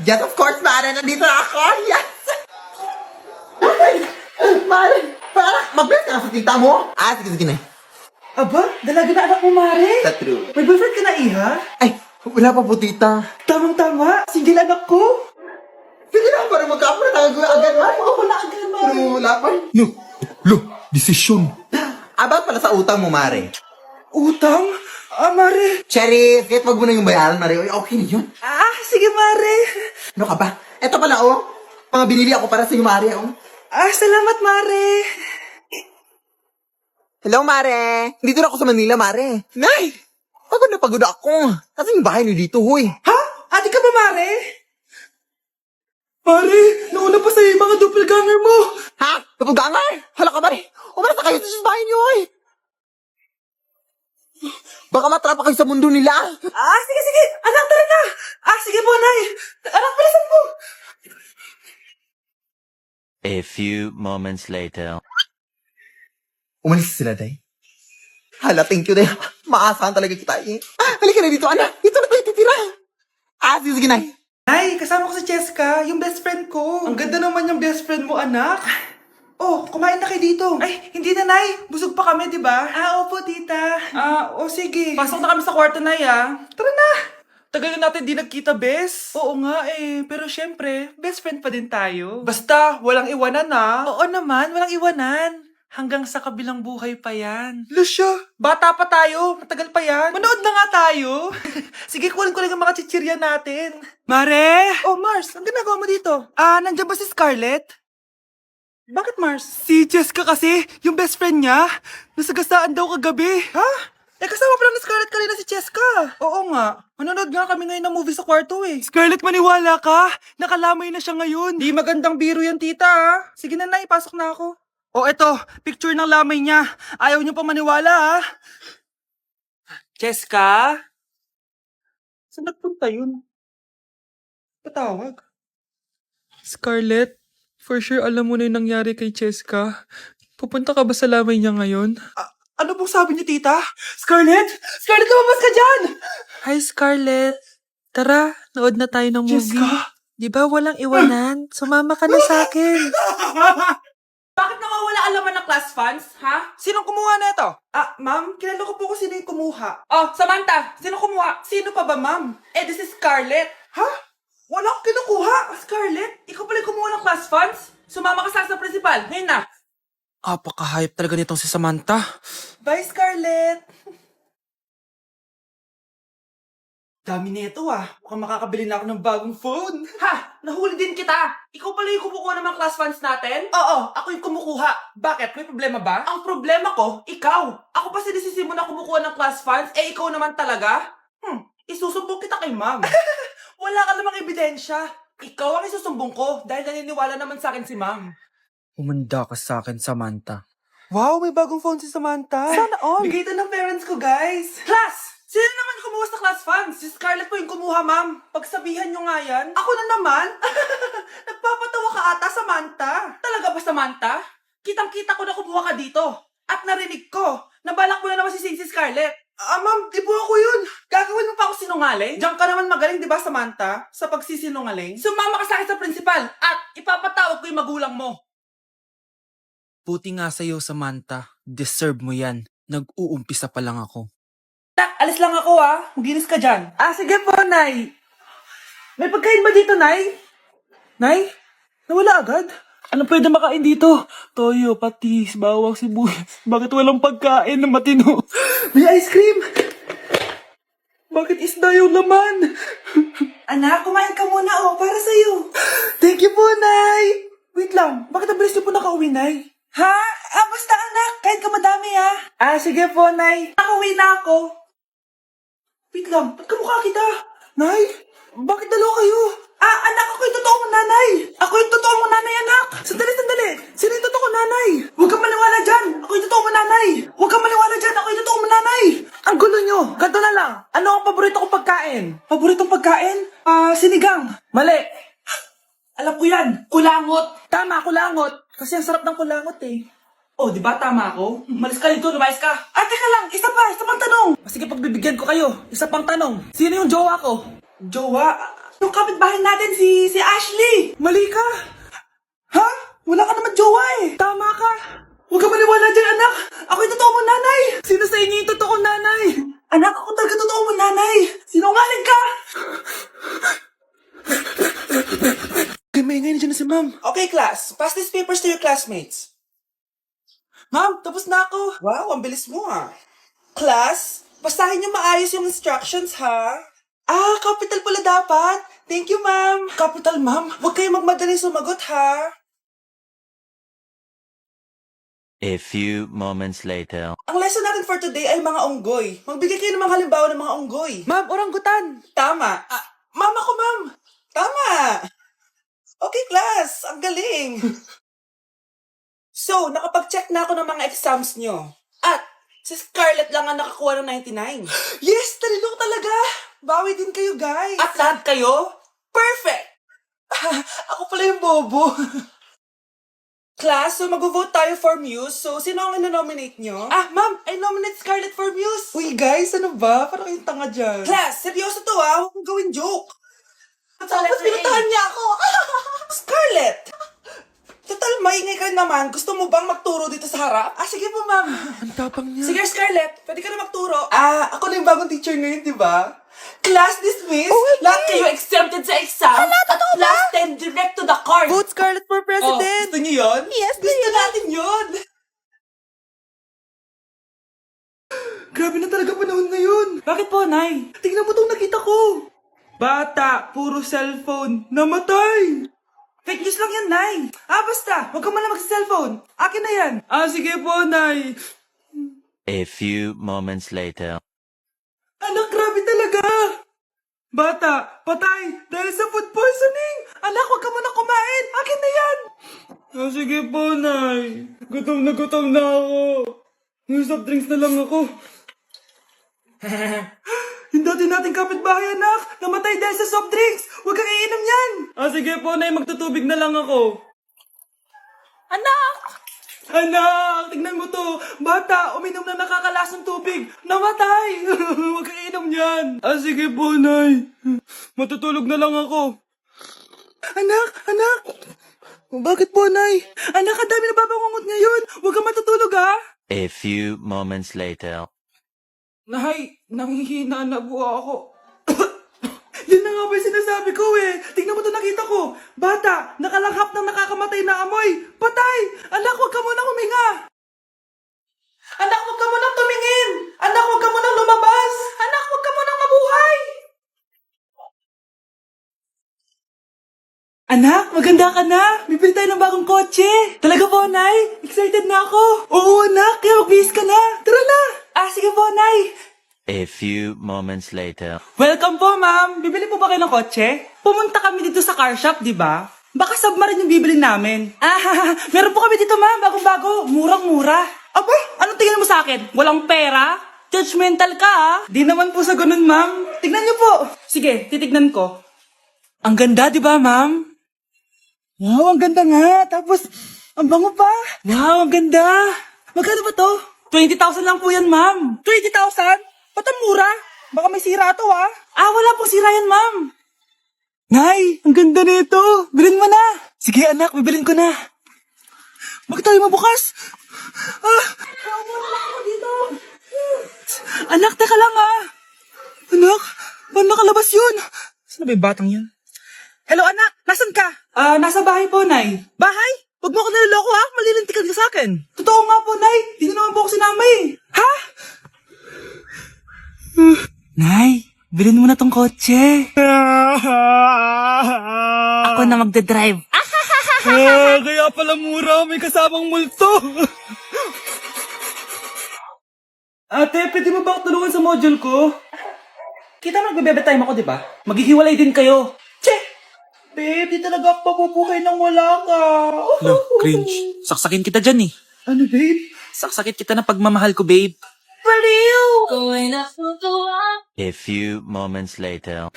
Yes, of course, Mare. Nandito na ako. Yes! Mare, mag-bless ka na sa tita mo. Sige na. Aba, dalaga na anak mo, Mare. That's true. May boyfriend ka na, Iha? Ay, wala pa po, tita. Tamang-tama, single anak ko. Sige na, para magkapra tayo agad, Mare. Oo, wala agad, Mare. Pero wala pa. Desisyon. About pala sa utang mo, Mare. Utang? Mare. Cherry, kahit wag mo na yung bayaran, Mare. Okay na yun. Sige, Mare. Ano ka ba? Eto pala, mga binili ako para sa iyo, Mare, Salamat, Mare. Hello, Mare. Dito na ako sa Manila, Mare. Nay! Pagod ako. Kasi yung bahay niyo dito, huy. Ha? Ate ka ba, Mare? Mare, nauna pa sa'yo yung mga doppelganger mo. Ha? Napugangar? Hala ka, Mare. Umalas na kayo sa bahay niyo, huy. Baka matrapa kayo sa mundo nila. Sige. Anak, tara na. Sige po, Nay. Anak, bilisan po. A few moments later. Umalis sila, Day. Hala, thank you, Day. Maasahan talaga kita, eh. Halika na dito, anak. Dito na tayo titira. Sige, Nay. Nay, kasama ko si Cheska, yung best friend ko. Ang ganda naman yung best friend mo, anak. Kumain na kayo dito. Ay, hindi na, Nay. Busog pa kami, di ba? Opo, tita. Sige. Pasok na kami sa kwarto, Nay, Tara na. Tagal na natin di nagkita, bes. Oo nga, Pero syempre, best friend pa din tayo. Basta, walang iwanan, Oo naman, walang iwanan. Hanggang sa kabilang buhay pa yan. Lusya, bata pa tayo. Matagal pa yan. Manood na nga tayo. Sige, kunin ko lang ang mga chichirya natin. Mare! Mars, ang ginagawa mo dito? Nandiyan ba si Scarlett? Bakit, Mars? Si Jessica kasi, yung best friend niya, nasagasaan daw kagabi. Ha? Kasama pala ni Scarlett kanina si Jessica. Oo nga. Manonood nga kami ngayon ng movie sa kwarto, Scarlett, maniwala ka. Nakalamay na siya ngayon. Di magandang biro yan, tita, Sige na, Nay, pasok na ako. Eto, picture ng lamay niya. Ayaw niyo pa maniwala, Jessica? Saan nagpunta yun? Patawag. Scarlett, for sure alam mo na yung nangyari kay Jessica. Pupunta ka ba sa lamay niya ngayon? Ano pong sabi niyo, tita? Scarlett! Scarlett, lumabas ka dyan! Hi, Scarlett. Tara, nood na tayo ng movie. Jessica? Di ba walang iwanan? Sumama ka na sa akin. Bakit nawawala alaman ng class funds, ha? Sinong kumuha na ito? Ma'am, kilala ko po kung sino yung kumuha. Samantha, sino kumuha? Sino pa ba, ma'am? This is Scarlett. Ha? Wala akong kinukuha. Scarlett, ikaw pala yung kumuha ng class funds? Sumama ka sa principal. Ngayon na. Apaka-hype talaga nitong si Samantha. Bye, Scarlett. Dami nito, Mukhang makakabili na ako ng bagong phone. Ha? Nahuli din kita. Ikaw pala yung kumukuha ng mga class funds natin? Oo, ako yung kumukuha. Bakit? May problema ba? Ang problema ko, ikaw. Ako pa sinisisi mo na kumukuha ng class funds, ikaw naman talaga? Isusumbong kita kay ma'am. Wala ka namang ebidensya. Ikaw ang isusumbong ko dahil naniniwala naman sa akin si ma'am. Umanda ka sa akin, Samantha. Wow, may bagong phone si Samantha. Sana all. Bigay ito ng parents ko, guys. Class! Sino naman kumuha sa class funds? Si Scarlett po yung kumuha, ma'am. Pagsabihan nyo nga yan. Ako na naman? Nagpapatawa ka ata, Samantha. Talaga ba, Samantha? Kitang-kita ko na kumuha ka dito. At narinig ko, nabalak mo na naman si Scarlett. Ma'am, di po ako yun. Gagawin mo pa ako sinungaling? Diyan ka naman magaling, di ba, Samantha? Sa pagsisinungaling? Sumama ka sa akin sa principal at ipapatawag ko yung magulang mo. Buti nga sa'yo, Samantha. Deserve mo yan. Nag-uumpisa pa lang ako. Tak, alis lang ako, Maginis ka dyan. Sige po, Nay. May pagkain ba dito, Nay? Nay? Nawala agad? Ano pwede makain dito? Toyo, patis, bawang, sibuyas. Bakit walang pagkain na matino? May ice cream! Bakit isda yung laman? Anak, kumain ka muna, para sa'yo. Thank you po, Nay. Wait lang, bakit ang bilis niyo po nakauwi, Nay? Ha? Basta anak, kahit ka madami, sige po, Nay. Nakauwi na ako. Wait lang, ba't kamukha kita? Nay, bakit dalawa kayo? Anak, ako yung totoo mong nanay. Ako yung totoo mong nanay, anak. Sandali. Sino yung totoo mong nanay? Huwag kang maniwala dyan. Ako yung totoo mong nanay. Huwag kang maniwala dyan. Ako yung totoo mong nanay. Ang gulo nyo. Ganto na lang. Ano ang paborito kong pagkain? Paboritong pagkain? Sinigang. Mali. Alam ko yan. Kulangot. Tama, kulangot. Kasi ang sarap ng kulangot, di ba tama ako? Malis ka dito, lumayas ka. Teka lang. Isa pang tanong. Sige, pagbibigyan ko kayo. Isa pang tanong. Sino yung jowa ko? Jowa? Yung kapitbahay natin, si Ashley! Mali ka! Ha? Wala ka naman jowa eh! Tama ka! Huwag ka maniwala dyan, anak! Ako yung totoo mong nanay! Sino sa inyo yung totoo nanay? Anak, ako talaga totoo mong nanay! Sinungaling ka! Okay, maingay na dyan na si ma'am. Okay, class. Pass these papers to your classmates. Ma'am, tapos na ako. Wow, ang bilis mo ah. Class, basahin niyo maayos yung instructions ha. Ah, capital pala dapat. Thank you, ma'am. Capital, ma'am. Huwag kayo magmadali sumagot ha. A few moments later. Ang lesson natin for today ay mga unggoy. Magbigay kayo ng mga halimbawa ng mga unggoy. Ma'am, oranggutan. Tama. Ma'am ako, ma'am. Tama. Okay, class. Ang galing. So, nakapag-check na ako ng mga exams nyo. At, si Scarlett lang ang nakakuha ng 99. Yes! Talino ko talaga! Bawi din kayo, guys. At lahat kayo? Perfect! Ako pala yung bobo. Class, so mag-vote tayo for Muse. So, sino ang ino-nominate nyo? Ah, ma'am, I nominate Scarlett for Muse. Uy, guys, ano ba? Parang kayong tanga dyan. Class, seryoso to ah. Huwag mong gawin joke. Tapos pinuntahan niya ako. Scarlett! Total, maingay ka rin naman. Gusto mo bang magturo dito sa harap? Ah, sige po, ma'am. Ang tapang niya. Sige, Scarlett. Pwede ka na magturo. Ah, ako na yung bagong teacher ngayon, di ba? Class dismissed. Lahat kayo exempted sa exam. Totoo ba? Last 10 direct to the court. Vote Scarlett for president! Gusto niyo yun? Yes, gusto natin yun. Grabe na talaga panahon ngayon. Bakit po, Nay? Tingnan mo itong nakita ko. Bata, puro cellphone, namatay. Fake news lang yan, Nay. Ah, basta. Huwag ka man lang mag-cellphone. Akin na yan. Ah, sige po, Nay. A few moments later. Anak, grabe talaga. Bata, patay dahil sa food poisoning. Anak, huwag ka muna kumain. Akin na yan. Ah, sige po, Nay. Gutom na ako. May soft drinks na lang ako. Yung dati nating kapitbahay, anak. Namatay dahil sa soft drinks. Huwag kang iinom yan. Ah, sige po, Nay. Magtutubig na lang ako. Anak! Anak! Tignan mo to. Bata, uminom na nakakalasang tubig. Namatay! Huwag kang iinom yan. Ah, sige po, Nay. Matutulog na lang ako. Anak! Bakit po, Nay? Anak, ang dami na babangungot ngayon. Huwag kang matutulog, ha? A few moments later. Nay, nanghihina na po ako. Yan na nga ba yung sinasabi ko eh. Tingnan mo ito nakita ko. Bata, nakalanghap ng nakakamatay na amoy. Patay! Anak, huwag ka munang huminga. Anak, huwag ka munang tumingin. Anak, huwag ka munang lumabas. Anak, huwag ka munang mabuhay. Anak, maganda ka na. Bibili tayo ng bagong kotse. Talaga po, Nay? Excited na ako. Oo, anak. Kaya magbihis ka na. Tara na. Ah, sige po, Nay. A few moments later. Welcome po, ma'am. Bibili po ba kayo ng kotse? Pumunta kami dito sa car shop, di ba? Baka submarine yung bibili namin. Ah, meron po kami dito, ma'am. Bagong-bago. Murang-mura. Aba, anong tingin mo sa akin? Walang pera? Judgmental ka, ah. Di naman po sa ganun, ma'am. Tignan niyo po. Sige, titignan ko. Ang ganda, di ba, ma'am? Wow, ang ganda nga. Tapos, ang bango pa. Wow, ang ganda. Magkano ba to? 20,000 lang po yan, ma'am. 20,000? Ba't ang mura? Baka may sira to, ah. Ah, wala pong sira yan, ma'am. Nay, ang ganda nito. Bilhin mo na. Sige, anak, bibilin ko na. Bakit tayo mabukas? Ah, ako dito. Anak, teka lang, ah. Anak, paano nakalabas yun? Saan ba yung batang yun? Hello, anak. Nasaan ka? Ah, nasa bahay po, Nay. Bahay? Huwag mo ako niloloko, ha? Malilintikan ka sa akin. Totoo nga po, Nay. Di na naman po ako sinama, eh. Ha? Nay, bilhin mo na tong kotse. Ako na magdadrive. Kaya pala mura, may kasamang multo. Ate, pwede mo ba tulungan sa module ko? Kita magbebebe time ako, di ba? Maghihiwalay din kayo. Che! Babe, di talaga ako papupuhay nang wala ka. Lo, cringe. Saksakin kita dyan eh. Ano, babe? Saksakit kita ng pagmamahal ko, babe. Baliw! A few moments later.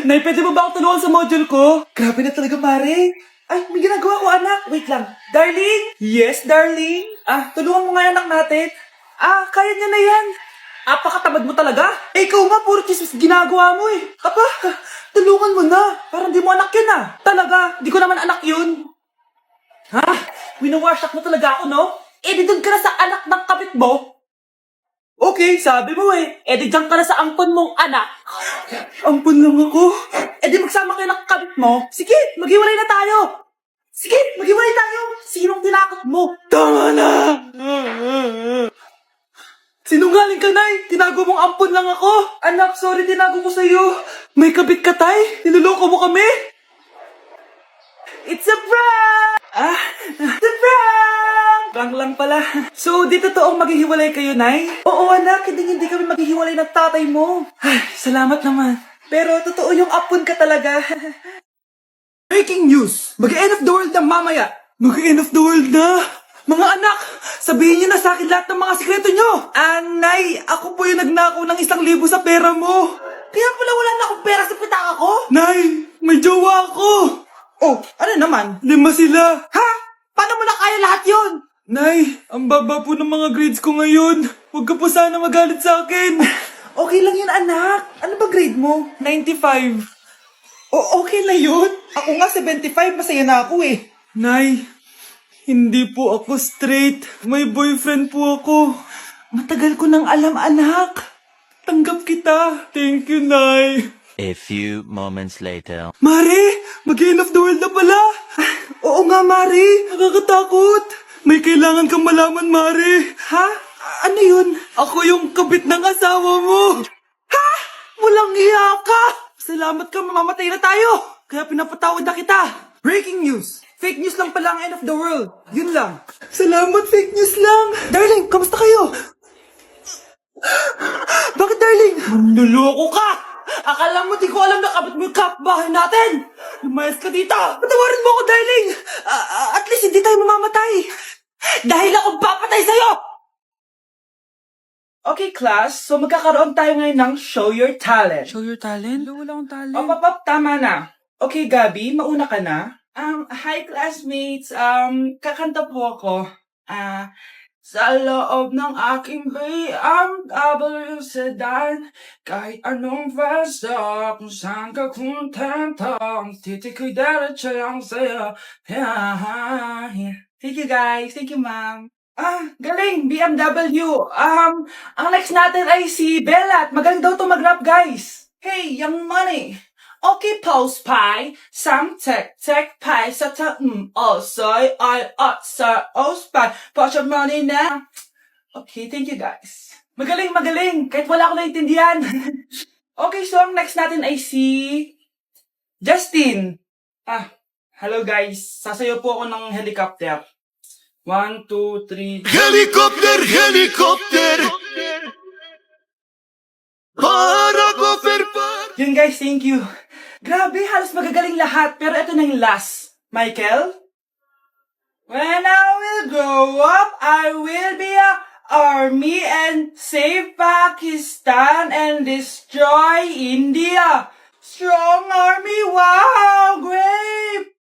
Nay, pwede mo ba ako tulungan sa module ko? Grabe na talaga, pare. Ay, may ginagawa ko, anak. Wait lang. Darling? Yes, darling? Ah, tulungan mo nga yung anak natin. Ah, kaya niya na yan. Apakatamad mo talaga. Eh, ikaw nga, puro chismis ginagawa mo eh. Tulungan mo na. Parang di mo anak yun ah. Talaga, di ko naman anak yun. Ha? Winawasak mo talaga ako, no? Eh, di doon ka na sa anak ng kapit mo. Okay, sabi mo eh. Eh, di dyan ka na sa ampon mong anak. Ampon lang ako. Eh, di magsama kayo ng kapit mo. Sige, maghiwalay na tayo. Sige, maghiwalay tayo. Sinong tinakot mo? Tama na! Sinungaling ka, Nay. Tinago mong ampon lang ako. Anak, sorry, tinago ko sa'yo. May kabit ka, Tay. Niloloko mo kami. It's a prank! It's a prank! Prank lang pala. So, di totoong maghihiwalay kayo, Nay? Oo, anak. Hindi kami maghihiwalay ng tatay mo. Ay, salamat naman. Pero totoo yung ampon ka talaga. Breaking news! Mag-end of the world na mamaya! Mag-end of the world na! Mga anak! Sabihin niyo na sa akin lahat ng mga sikreto niyo! Nay, ako po yung nagnakaw ng 1,000 sa pera mo! Kaya pala wala na akong pera sa pitaka ko? Nay, may jowa ako! Oh, ano naman? 5 sila! Ha? Paano mo na kaya lahat yon? Nay, ang baba po ng mga grades ko ngayon. Huwag ka po sana magalit sa akin. Okay lang yun, anak. Ano ba grade mo? 95. Okay na yun. Ako nga 75, masaya na ako eh. Nay, hindi po ako straight. May boyfriend po ako. Matagal ko nang alam, anak. Tanggap kita. Thank you, Nay. A few moments later. Mari, mag-end of the world na pala. Oo nga, Mari. Nakakatakot. May kailangan kang malaman, Mari. Ha? Ano yun? Ako yung kabit ng asawa mo. Ha? Walang iya ka. Salamat ka, mamamatay na tayo! Kaya pinapatawad na kita! Breaking news! Fake news lang pala ang end of the world! Yun lang! Salamat, fake news lang! Darling, kamusta kayo? Bakit, darling? Manluloko ka! Akala mo di ko alam na kabit mo yung kapbahay natin! Lumayas ka dito! Patawarin mo ako, darling! At least hindi tayo mamamatay! Dahil akong papatay sa'yo! Okay, class. So, magkakaroon tayo ngayon ng Show Your Talent. Show your talent? Wala akong talent. Pop, tama na. Okay, Gabi, mauna ka na. Hi, classmates. Kakanta po ako. Sa loob ng aking BMW sedan, kahit anong versa, kung saan ka kontento, ang titik ko'y diretso lang sa'yo. Thank you, guys. Thank you, ma'am. Galing, BMW. Ang next natin ay si Bella at magaling daw to mag-rap, guys. Hey, Young Money. Okay, post pie. Sam tek pie sa ta soy sa spy. Put your money now. Okay, thank you, guys. Magaling. Kahit wala ako naintindihan. Okay, so ang next natin ay si Justin. Hello, guys. Sasayaw po ako ng helicopter. 1, 2, 3. Helicopter, helicopter. Para ko Yun guys, thank you. Grabe, halos magagaling lahat. Pero ito na yung last. Michael? When I will grow up, I will be a army and save Pakistan and destroy India. Strong army, wow, great.